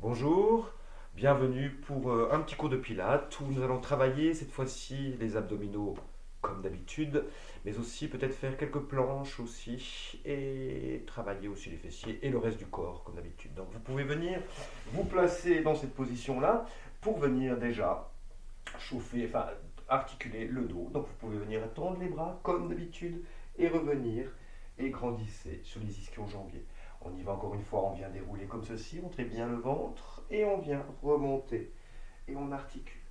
Bonjour, bienvenue pour un petit cours de pilates où nous allons travailler cette fois-ci les abdominaux comme d'habitude, mais aussi peut-être faire quelques planches aussi et travailler aussi les fessiers et le reste du corps comme d'habitude. Donc vous pouvez venir vous placer dans cette position-là pour venir déjà chauffer, enfin articuler le dos. Donc vous pouvez venir tendre les bras comme d'habitude et revenir et grandissez sur les ischio-jambiers. On y va encore une fois, on vient dérouler comme ceci, on traite bien le ventre et on vient remonter et on articule.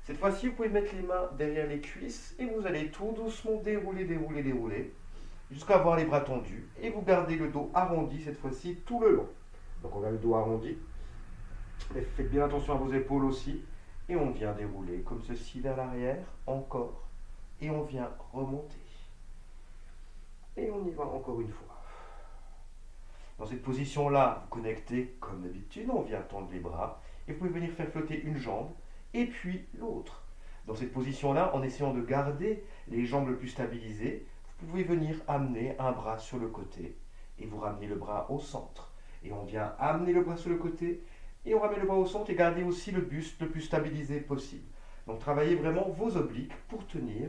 Cette fois-ci, vous pouvez mettre les mains derrière les cuisses et vous allez tout doucement dérouler, dérouler, dérouler jusqu'à avoir les bras tendus et vous gardez le dos arrondi cette fois-ci tout le long. Donc on a le dos arrondi, mais faites bien attention à vos épaules aussi et on vient dérouler comme ceci vers l'arrière, encore, et on vient remonter. Et on y va encore une fois. Dans cette position-là, vous connectez comme d'habitude, on vient tendre les bras et vous pouvez venir faire flotter une jambe et puis l'autre. Dans cette position-là, en essayant de garder les jambes le plus stabilisées, vous pouvez venir amener un bras sur le côté et vous ramenez le bras au centre. Et on vient amener le bras sur le côté et on ramène le bras au centre et garder aussi le buste le plus stabilisé possible. Donc travaillez vraiment vos obliques pour tenir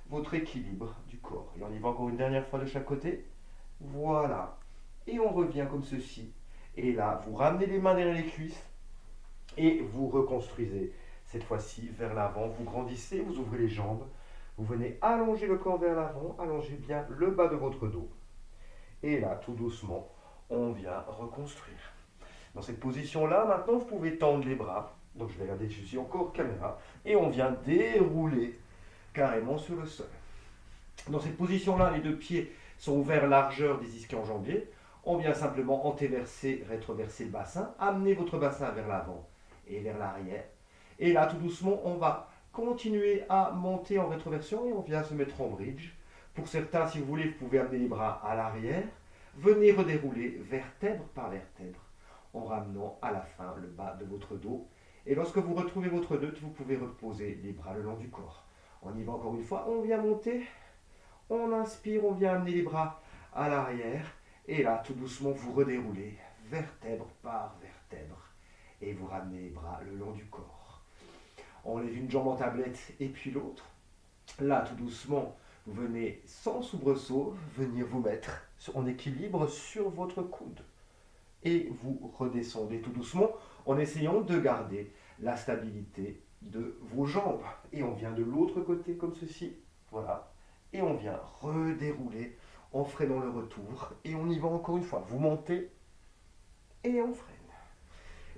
votre équilibre du corps. Et on y va encore une dernière fois de chaque côté. Voilà. Et on revient comme ceci. Et là, vous ramenez les mains derrière les cuisses et vous reconstruisez. Cette fois-ci, vers l'avant, vous grandissez, vous ouvrez les jambes. Vous venez allonger le corps vers l'avant, allongez bien le bas de votre dos. Et là, tout doucement, on vient reconstruire. Dans cette position-là, maintenant, vous pouvez tendre les bras. Donc, je vais regarder, je suis encore caméra. Et on vient dérouler carrément sur le sol. Dans cette position-là, les deux pieds sont ouverts largeur des ischio-jambiers. On vient simplement antéverser, rétroverser le bassin, amener votre bassin vers l'avant et vers l'arrière. Et là, tout doucement, on va continuer à monter en rétroversion et on vient se mettre en bridge. Pour certains, si vous voulez, vous pouvez amener les bras à l'arrière. Venez redérouler vertèbre par vertèbre en ramenant à la fin le bas de votre dos. Et lorsque vous retrouvez votre neutre, vous pouvez reposer les bras le long du corps. On y va encore une fois, on vient monter, on inspire, on vient amener les bras à l'arrière. Et là, tout doucement, vous redéroulez vertèbre par vertèbre. Et vous ramenez les bras le long du corps. On lève une jambe en tablette et puis l'autre. Là, tout doucement, vous venez sans soubresaut venir vous mettre en équilibre sur votre coude. Et vous redescendez tout doucement en essayant de garder la stabilité de vos jambes. Et on vient de l'autre côté comme ceci. Voilà. Et on vient redérouler en freinant le retour. Et on y va encore une fois. Vous montez et on freine.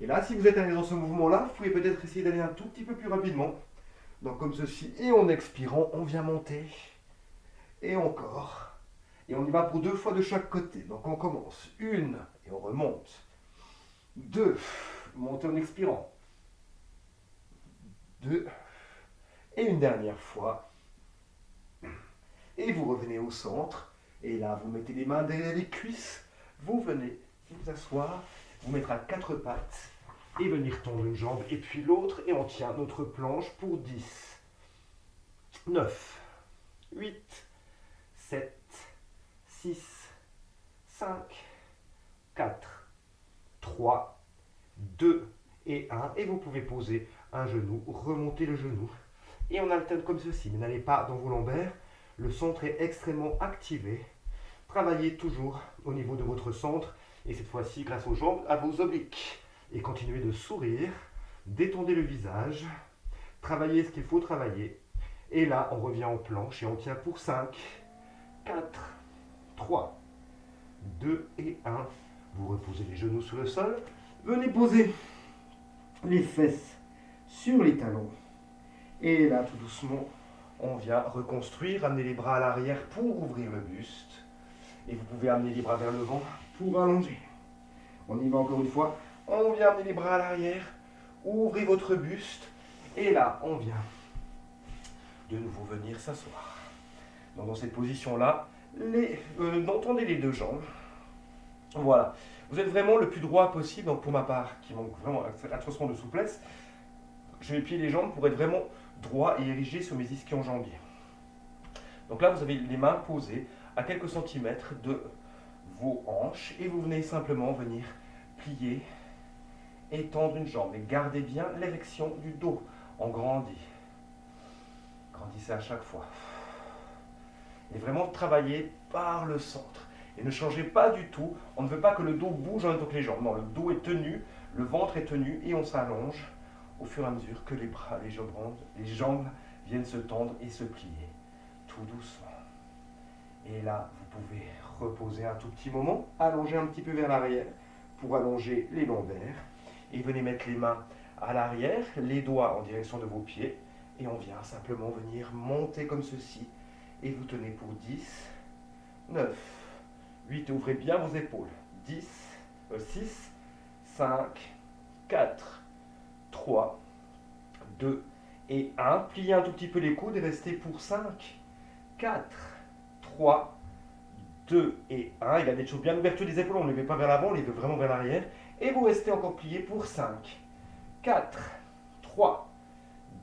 Et là, si vous êtes allé dans ce mouvement-là, vous pouvez peut-être essayer d'aller un tout petit peu plus rapidement. Donc comme ceci. Et en expirant, on vient monter. Et encore. Et on y va pour 2 fois de chaque côté. Donc on commence. 1 et on remonte. 2. Montez en expirant. 2. Et une dernière fois. Et vous revenez au centre. Et là, vous mettez les mains derrière les cuisses. Vous venez vous asseoir, vous mettre à 4 pattes et venir tendre une jambe et puis l'autre. Et on tient notre planche pour 10, 9, 8, 7, 6, 5, 4, 3, 2 et 1. Et vous pouvez poser un genou, remonter le genou. Et on alterne comme ceci. Mais n'allez pas dans vos lombaires. Le centre est extrêmement activé. Travaillez toujours au niveau de votre centre. Et cette fois-ci, grâce aux jambes, à vos obliques. Et continuez de sourire. Détendez le visage. Travaillez ce qu'il faut travailler. Et là, on revient en planche et on tient pour 5, 4, 3, 2 et 1. Vous reposez les genoux sur le sol. Venez poser les fesses sur les talons. Et là, tout doucement, on vient reconstruire, amener les bras à l'arrière pour ouvrir le buste. Et vous pouvez amener les bras vers le devant pour allonger. On y va encore une fois. On vient amener les bras à l'arrière, ouvrez votre buste. Et là, on vient de nouveau venir s'asseoir. Donc dans cette position-là, tendez les 2 jambes. Voilà. Vous êtes vraiment le plus droit possible. Donc pour ma part, qui manque vraiment atrocement de souplesse, je vais plier les jambes pour être vraiment droit et érigé sur mes ischio-jambiers. Donc là, vous avez les mains posées à quelques centimètres de vos hanches et vous venez simplement venir plier et tendre une jambe. Et gardez bien l'érection du dos. On grandit. Grandissez à chaque fois. Et vraiment travailler par le centre. Et ne changez pas du tout. On ne veut pas que le dos bouge en même temps que les jambes. Non, le dos est tenu, le ventre est tenu et on s'allonge au fur et à mesure que les bras, les jambes viennent se tendre et se plier. Tout doucement. Et là, vous pouvez reposer un tout petit moment, allonger un petit peu vers l'arrière pour allonger les lombaires. Et venez mettre les mains à l'arrière, les doigts en direction de vos pieds. Et on vient simplement venir monter comme ceci. Et vous tenez pour 10, 9, 8. Et ouvrez bien vos épaules. 10, 6, 5, 4, 3, 2 et 1. Pliez un tout petit peu les coudes et restez pour 5, 4, 3, 2 et 1. Il y a des choses bien ouverture des épaules. On ne les met pas vers l'avant, on les veut vraiment vers l'arrière. Et vous restez encore plié pour 5, 4, 3,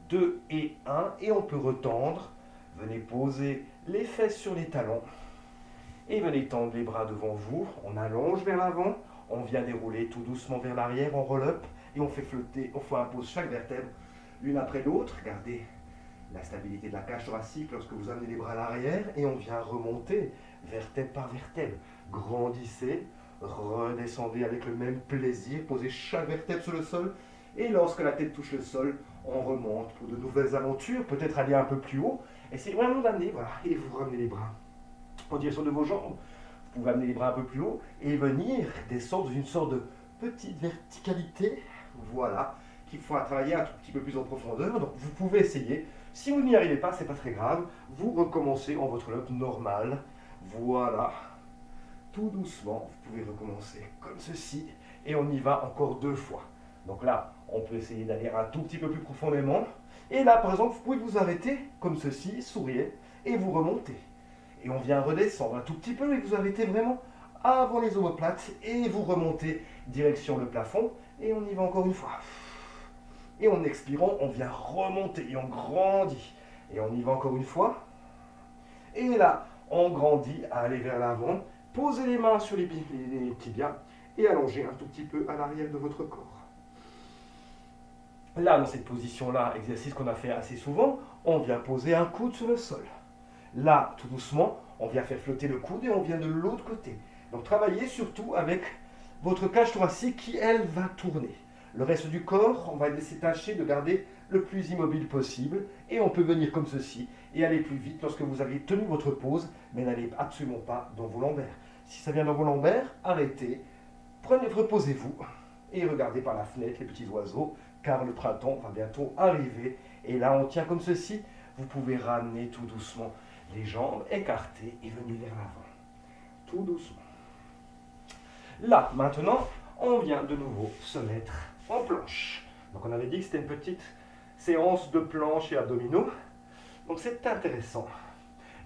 2 et 1. Et on peut retendre. Venez poser les fesses sur les talons. Et venez tendre les bras devant vous. On allonge vers l'avant. On vient dérouler tout doucement vers l'arrière. On roll-up. Et on fait flotter. On impose chaque vertèbre l'une après l'autre. Gardez la stabilité de la cage thoracique lorsque vous amenez les bras à l'arrière. Et on vient remonter vertèbre par vertèbre. Grandissez. Redescendez avec le même plaisir. Posez chaque vertèbre sur le sol. Et lorsque la tête touche le sol, on remonte pour de nouvelles aventures. Peut-être aller un peu plus haut. Essayez vraiment d'amener. Voilà. Et vous ramenez les bras en direction de vos jambes. Vous pouvez amener les bras un peu plus haut et venir descendre dans une sorte de petite verticalité. Voilà. Qu'il faut travailler un tout petit peu plus en profondeur. Donc vous pouvez essayer. Si vous n'y arrivez pas, c'est pas très grave. Vous recommencez en votre up normal. Voilà. Tout doucement, vous pouvez recommencer comme ceci. Et on y va encore 2 fois. Donc là, on peut essayer d'aller un tout petit peu plus profondément. Et là, par exemple, vous pouvez vous arrêter comme ceci, souriez, et vous remontez. Et on vient redescendre un tout petit peu et vous arrêtez vraiment avant les omoplates et vous remontez direction le plafond. Et on y va encore une fois. Et en expirant, on vient remonter et on grandit. Et on y va encore une fois. Et là, on grandit à aller vers l'avant. Posez les mains sur les tibias et allongez un tout petit peu à l'arrière de votre corps. Là, dans cette position-là, exercice qu'on a fait assez souvent, on vient poser un coude sur le sol. Là, tout doucement, on vient faire flotter le coude et on vient de l'autre côté. Donc travaillez surtout avec votre cage thoracique qui, elle, va tourner. Le reste du corps, on va laisser tâcher de garder le plus immobile possible. Et on peut venir comme ceci et aller plus vite lorsque vous avez tenu votre pause, mais n'allez absolument pas dans vos lombaires. Si ça vient dans vos lombaires, arrêtez, reposez-vous et regardez par la fenêtre les petits oiseaux, car le printemps va bientôt arriver. Et là, on tient comme ceci. Vous pouvez ramener tout doucement les jambes écartées et venir vers l'avant. Tout doucement. Là, maintenant, on vient de nouveau se mettre en planche. Donc on avait dit que c'était une petite séance de planche et abdominaux. Donc c'est intéressant.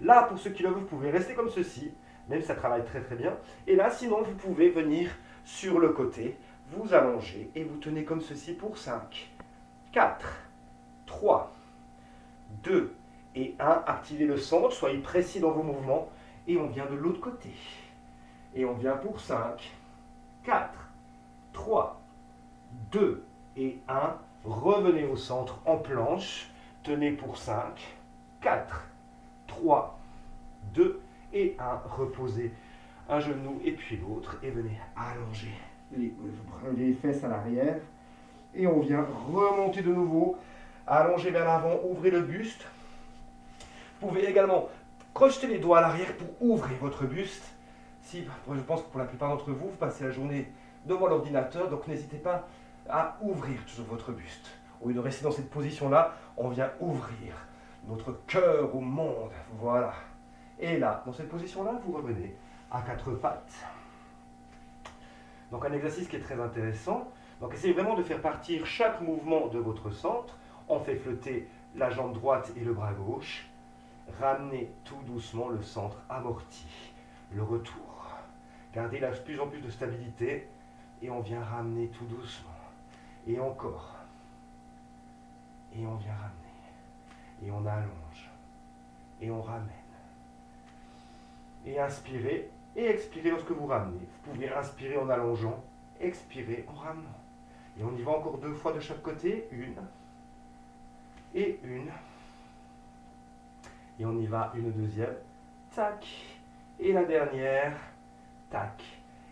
Là, pour ceux qui le veulent, vous pouvez rester comme ceci, même si ça travaille très très bien. Et là, sinon, vous pouvez venir sur le côté, vous allongez et vous tenez comme ceci pour 5, 4, 3, 2 et 1. Activez le centre, soyez précis dans vos mouvements. Et on vient de l'autre côté. Et on vient pour 5, 4, 3, 2 et 1. Revenez au centre en planche. Tenez pour 5, 4, 3, 2 et 1. Reposez un genou et puis l'autre. Et venez allonger les fesses à l'arrière. Et on vient remonter de nouveau. Allonger vers l'avant, ouvrez le buste. Vous pouvez également crocheter les doigts à l'arrière pour ouvrir votre buste. Si, je pense que pour la plupart d'entre vous, vous passez la journée devant l'ordinateur, donc n'hésitez pas à ouvrir toujours votre buste. Au lieu de rester dans cette position-là, on vient ouvrir notre cœur au monde. Voilà. Et là, dans cette position-là, vous revenez à 4 pattes. Donc un exercice qui est très intéressant. Donc essayez vraiment de faire partir chaque mouvement de votre centre. On fait flotter la jambe droite et le bras gauche. Ramenez tout doucement le centre amorti. Le retour. Gardez là de plus en plus de stabilité. Et on vient ramener tout doucement. Et encore. Et on vient ramener. Et on allonge. Et on ramène. Et inspirez. Et expirez lorsque vous ramenez. Vous pouvez inspirer en allongeant. Expirez en ramenant. Et on y va encore 2 fois de chaque côté. Une. Et une. Et on y va une deuxième. Tac. Et la dernière. Tac.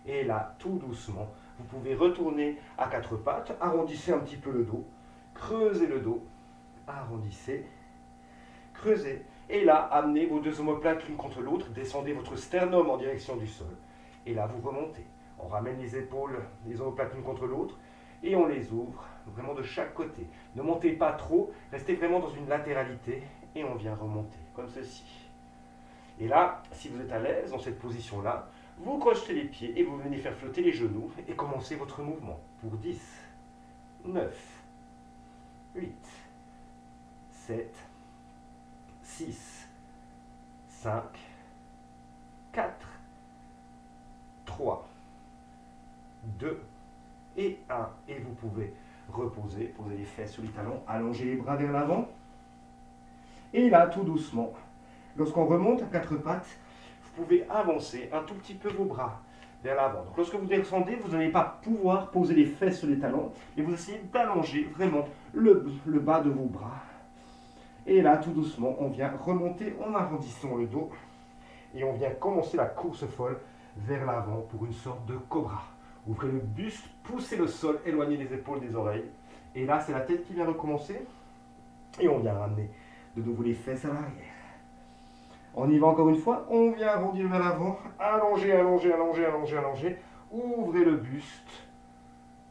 Et là, tout doucement, vous pouvez retourner à 4 pattes. Arrondissez un petit peu le dos. Creusez le dos. Arrondissez. Creusez. Et là, amenez vos deux omoplates l'une contre l'autre. Descendez votre sternum en direction du sol. Et là, vous remontez. On ramène les épaules, les omoplates l'une contre l'autre. Et on les ouvre vraiment de chaque côté. Ne montez pas trop. Restez vraiment dans une latéralité. Et on vient remonter, comme ceci. Et là, si vous êtes à l'aise dans cette position-là, vous crochetez les pieds et vous venez faire flotter les genoux et commencez votre mouvement pour 10, 9, 8, 7, 6, 5, 4, 3, 2 et 1. Et vous pouvez reposer, poser les fesses sur les talons, allonger les bras vers l'avant. Et là, tout doucement, lorsqu'on remonte à 4 pattes, vous pouvez avancer un tout petit peu vos bras vers l'avant. Donc lorsque vous descendez, vous n'allez pas pouvoir poser les fesses sur les talons, mais vous essayez d'allonger vraiment le bas de vos bras. Et là, tout doucement, on vient remonter en arrondissant le dos et on vient commencer la course folle vers l'avant pour une sorte de cobra. Ouvrez le buste, poussez le sol, éloignez les épaules des oreilles. Et là, c'est la tête qui vient recommencer et on vient ramener de nouveau les fesses à l'arrière. On y va encore une fois, on vient arrondir vers l'avant, allonger, allonger, allonger, allonger, allonger. Ouvrez le buste,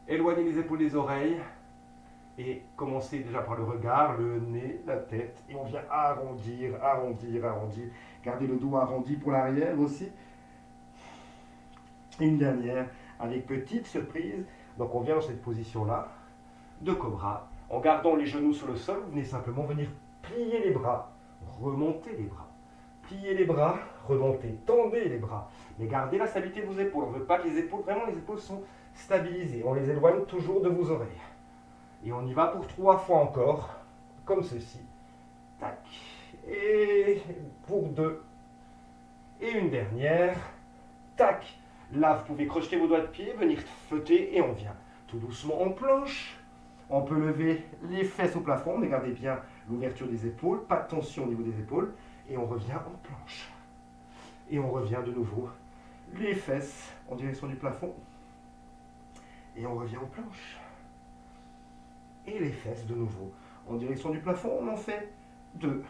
éloignez les épaules des oreilles et commencez déjà par le regard, le nez, la tête. Et on vient arrondir, arrondir, arrondir. Gardez le dos arrondi pour l'arrière aussi. Et une dernière avec petite surprise. Donc on vient dans cette position-là de cobra. En gardant les genoux sur le sol, vous venez simplement venir plier les bras, remonter les bras. Pliez les bras, remontez, tendez les bras. Mais gardez la stabilité de vos épaules. On ne veut pas que les épaules, vraiment les épaules sont stabilisées. On les éloigne toujours de vos oreilles. Et on y va pour 3 fois encore, comme ceci. Tac. Et pour 2. Et une dernière. Tac. Là, vous pouvez crocheter vos doigts de pied, venir flotter et on vient tout doucement en planche. On peut lever les fesses au plafond, mais gardez bien l'ouverture des épaules, pas de tension au niveau des épaules. Et on revient en planche. Et on revient de nouveau les fesses en direction du plafond. Et on revient en planche. Et les fesses de nouveau en direction du plafond. On en fait 2.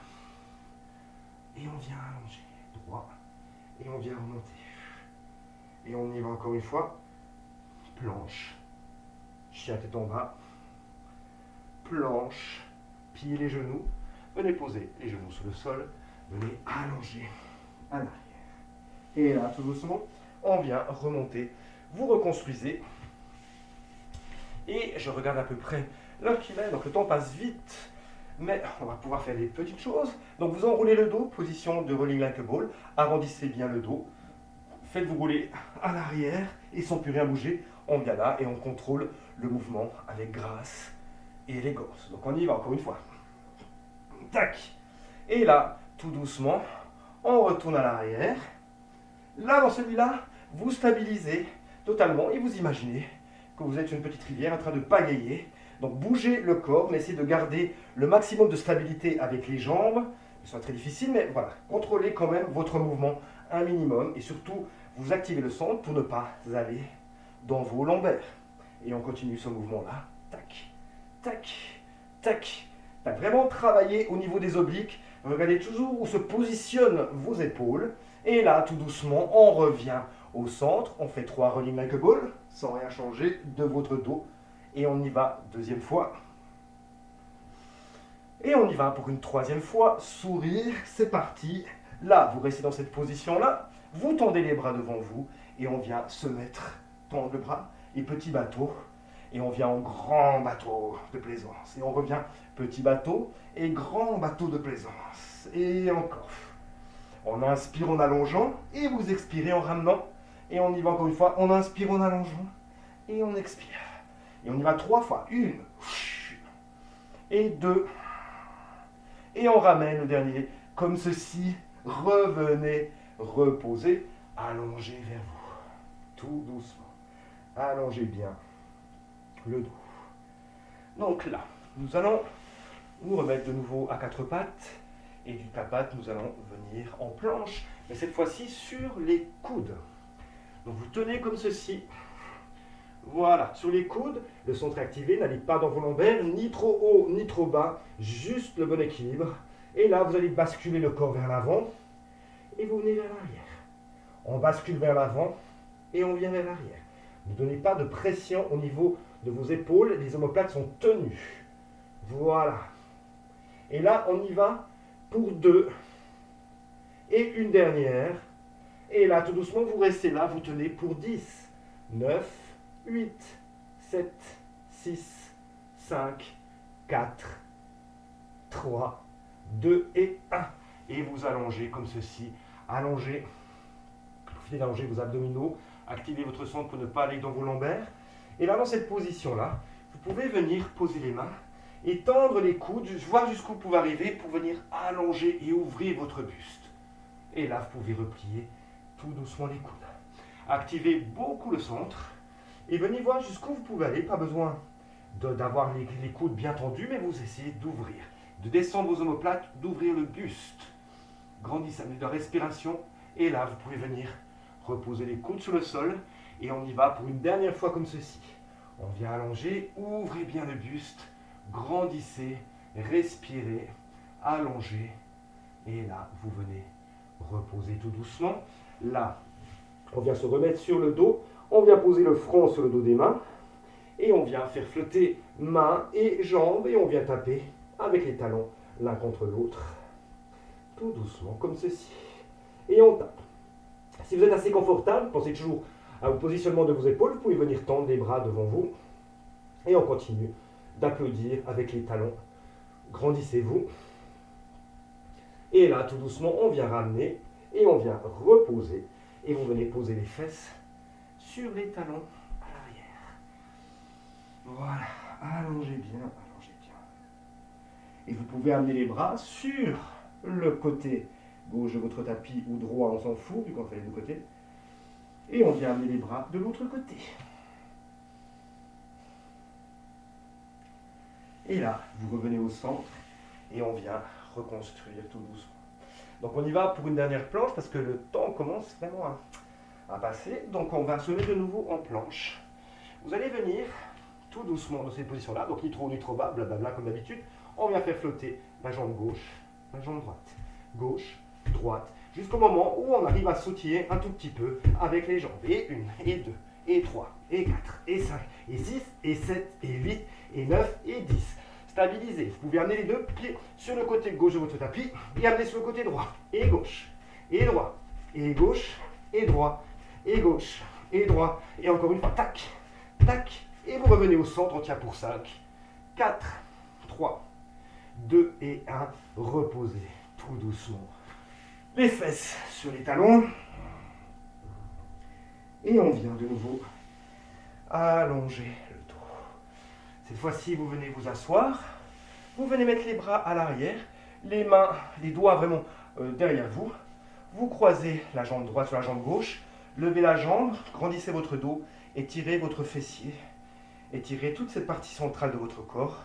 Et on vient allonger droit. Et on vient remonter. Et on y va encore une fois. Planche. Chien tête en bas. Planche. Pliez les genoux. Venez poser les genoux sur le sol. Venez allonger à l'arrière. Et là, tout doucement, on vient remonter. Vous reconstruisez. Et je regarde à peu près l'heure qu'il est. Donc le temps passe vite. Mais on va pouvoir faire des petites choses. Donc vous enroulez le dos, position de rolling like a ball. Arrondissez bien le dos. Faites-vous rouler à l'arrière. Et sans plus rien bouger, on vient là et on contrôle le mouvement avec grâce et élégance. Donc on y va encore une fois. Tac. Et là, tout doucement, on retourne à l'arrière. Là, dans celui-là, vous stabilisez totalement et vous imaginez que vous êtes une petite rivière en train de pagayer. Donc bougez le corps, mais essayez de garder le maximum de stabilité avec les jambes. Ce sera très difficile, mais voilà, contrôlez quand même votre mouvement un minimum et surtout, vous activez le centre pour ne pas aller dans vos lombaires. Et on continue ce mouvement-là. Tac, tac, tac, tac. Vraiment travailler au niveau des obliques. Regardez toujours où se positionnent vos épaules. Et là, tout doucement, on revient au centre. On fait 3 rolling like a ball, sans rien changer de votre dos. Et on y va, deuxième fois. Et on y va pour une troisième fois. Sourire, c'est parti. Là, vous restez dans cette position-là. Vous tendez les bras devant vous. Et on vient se mettre, tendre le bras. Et petit bateau. Et on vient en grand bateau de plaisance. Et on revient petit bateau et grand bateau de plaisance. Et encore. On inspire en allongeant et vous expirez en ramenant. Et on y va encore une fois. On inspire en allongeant et on expire. Et on y va 3 fois. 1. Et 2. Et on ramène le dernier. Comme ceci. Revenez. Reposez. Allongez vers vous. Tout doucement. Allongez bien le dos. Donc là, nous allons nous remettre de nouveau à quatre pattes. Et du quatre pattes, nous allons venir en planche, mais cette fois-ci sur les coudes. Donc vous tenez comme ceci. Voilà, sur les coudes, le centre est activé, n'allez pas dans vos lombaires, ni trop haut, ni trop bas, juste le bon équilibre. Et là, vous allez basculer le corps vers l'avant, et vous venez vers l'arrière. On bascule vers l'avant, et on vient vers l'arrière. Ne donnez pas de pression au niveau de vos épaules, les omoplates sont tenues. Voilà. Et là, on y va pour 2. Et une dernière. Et là, tout doucement, vous restez là, vous tenez pour 10, 9, 8, 7, 6, 5, 4, 3, 2 et 1. Et vous allongez comme ceci. Allongez. Profitez d'allonger vos abdominaux. Activez votre centre pour ne pas aller dans vos lombaires. Et là, dans cette position-là, vous pouvez venir poser les mains et tendre les coudes, voir jusqu'où vous pouvez arriver pour venir allonger et ouvrir votre buste. Et là, vous pouvez replier tout doucement les coudes. Activez beaucoup le centre et venez voir jusqu'où vous pouvez aller. Pas besoin d'avoir les coudes bien tendus, mais vous essayez d'ouvrir, de descendre vos omoplates, d'ouvrir le buste. Grandissez avec la respiration. Et là, vous pouvez venir reposer les coudes sur le sol. Et on y va pour une dernière fois comme ceci. On vient allonger, ouvrez bien le buste, grandissez, respirez, allongez. Et là, vous venez reposer tout doucement. Là, on vient se remettre sur le dos. On vient poser le front sur le dos des mains. Et on vient faire flotter mains et jambes. Et on vient taper avec les talons l'un contre l'autre. Tout doucement, comme ceci. Et on tape. Si vous êtes assez confortable, pensez toujours au positionnement de vos épaules. Vous pouvez venir tendre les bras devant vous. Et on continue d'applaudir avec les talons. Grandissez-vous. Et là, tout doucement, on vient ramener et on vient reposer. Et vous venez poser les fesses sur les talons à l'arrière. Voilà, allongez bien, allongez bien. Et vous pouvez amener les bras sur le côté gauche de votre tapis ou droit, on s'en fout, vu qu'on fait les deux côtés. Et on vient amener les bras de l'autre côté. Et là, vous revenez au centre et on vient reconstruire tout doucement. Donc on y va pour une dernière planche parce que le temps commence vraiment à passer. Donc on va se mettre de nouveau en planche. Vous allez venir tout doucement dans cette position-là, donc ni trop haut ni trop bas, blablabla comme d'habitude. On vient faire flotter la jambe gauche, la jambe droite, gauche, droite, jusqu'au moment où on arrive à sautiller un tout petit peu avec les jambes. Et 1, et 2, et 3, et 4, et 5, et 6, et 7, et 8, et 9, et 10. Stabilisez. Vous pouvez amener les deux pieds sur le côté gauche de votre tapis et amener sur le côté droit. Et gauche, et droit, et gauche, et droit, et gauche, et droit. Et encore une fois, tac, tac. Et vous revenez au centre, on tient pour 5, 4, 3, 2 et 1. Reposez tout doucement. Les fesses sur les talons. Et on vient de nouveau allonger le dos. Cette fois-ci, vous venez vous asseoir. Vous venez mettre les bras à l'arrière. Les mains, les doigts vraiment derrière vous. Vous croisez la jambe droite sur la jambe gauche. Levez la jambe, grandissez votre dos. Étirez votre fessier. Étirez toute cette partie centrale de votre corps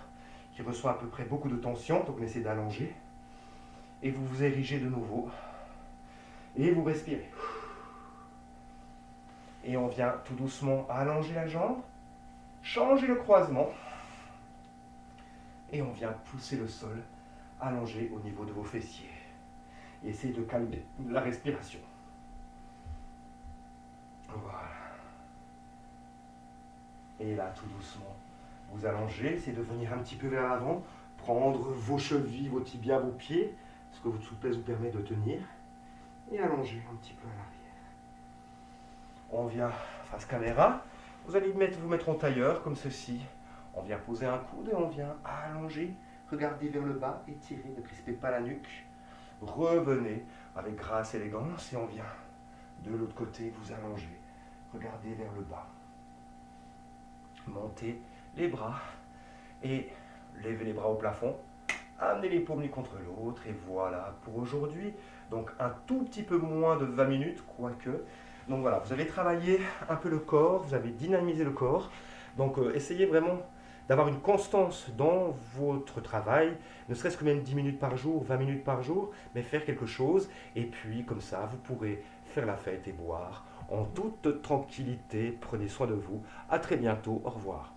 qui reçoit à peu près beaucoup de tension. Donc, on essaie d'allonger. Et vous vous érigez de nouveau. Et vous respirez. Et on vient tout doucement allonger la jambe, changer le croisement. Et on vient pousser le sol, allonger au niveau de vos fessiers. Et essayez de calmer la respiration. Voilà. Et là, tout doucement, vous allongez, essayez de venir un petit peu vers l'avant, prendre vos chevilles, vos tibias, vos pieds, ce que votre souplesse vous permet de tenir. Et allonger un petit peu à l'arrière. On vient face caméra. Vous allez vous mettre en tailleur comme ceci. On vient poser un coude et on vient allonger. Regardez vers le bas, étirez, ne crispez pas la nuque. Revenez avec grâce et élégance et on vient de l'autre côté vous allonger. Regardez vers le bas. Montez les bras et levez les bras au plafond. Amenez les paumes l'une contre l'autre et voilà pour aujourd'hui. Donc un tout petit peu moins de 20 minutes, quoique. Donc voilà, vous avez travaillé un peu le corps, vous avez dynamisé le corps. Donc essayez vraiment d'avoir une constance dans votre travail, ne serait-ce que même 10 minutes par jour, 20 minutes par jour, mais faire quelque chose. Et puis, comme ça, vous pourrez faire la fête et boire en toute tranquillité. Prenez soin de vous. À très bientôt. Au revoir.